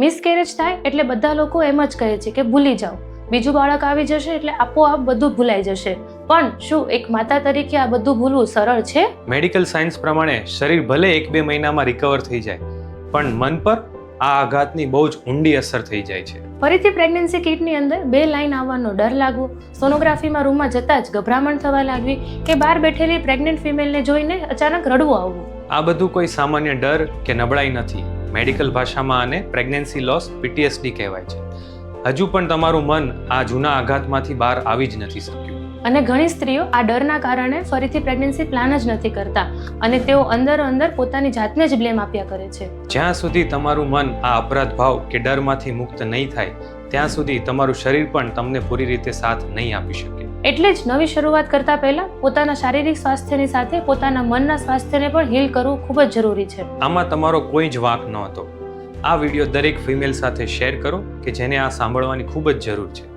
Miscarriage થાય એટલે બધા લોકો એમ જ કહે છે કે ભૂલી જાઓ, બીજું બાળક આવી જશે એટલે આપોઆપ બધું ભૂલાઈ જશે. પણ શું એક માતા તરીકે આ બધું ભૂલવું સરળ છે? મેડિકલ સાયન્સ પ્રમાણે શરીર ભલે 1-2 મહિનામાં રિકવર થઈ જાય, પણ મન પર આ આઘાતની બહુ જ ઊંડી અસર થઈ જાય છે. ફરીથી પ્રેગ્નન્સી કિટની અંદર 2 લાઈન આવવાનો ડર લાગવો, સોનોગ્રાફીમાં રૂમમાં જતા જ ગભરામણ થવા લાગવી કે બહાર બેઠેલી પ્રેગ્નન્ટ ફિમેલને જોઈને અચાનક રડવું આવવું. આ બધું કોઈ સામાન્ય ડર કે નબળાઈ નથી. મેડિકલ ભાષામાં આને પ્રેગ્નન્સી લોસ PTSD કહેવાય છે. હજુ પણ તમારું મન આ જૂના આઘાતમાંથી બહાર આવી જ નથી શક્યું. અને ઘણી સ્ત્રીઓ આ ડરના કારણે ફરીથી પ્રેગ્નન્સી પ્લાન જ નથી કરતા અને તેઓ અંદર પોતાની જાતને જ બ્લેમ આપ્યા કરે છે. જ્યાં સુધી તમારું મન આ અપરાધ ભાવ કે ડરમાંથી મુક્ત નહીં થાય, ત્યાં સુધી તમારું શરીર પણ તમને પૂરી રીતે સાથ નહીં આપી શકે. એટલે જ નવી શરૂઆત કરતા પહેલા પોતાના શારીરિક સ્વાસ્થ્યની સાથે પોતાના મનના સ્વાસ્થ્યને પણ હીલ કરવું ખૂબ જ જરૂરી છે. આમાં તમારો કોઈ જ વાંક નહોતો. આ વિડીયો દરેક ફિમેલ સાથે શેર કરો કે જેને આ સાંભળવાની ખૂબ જ જરૂર છે.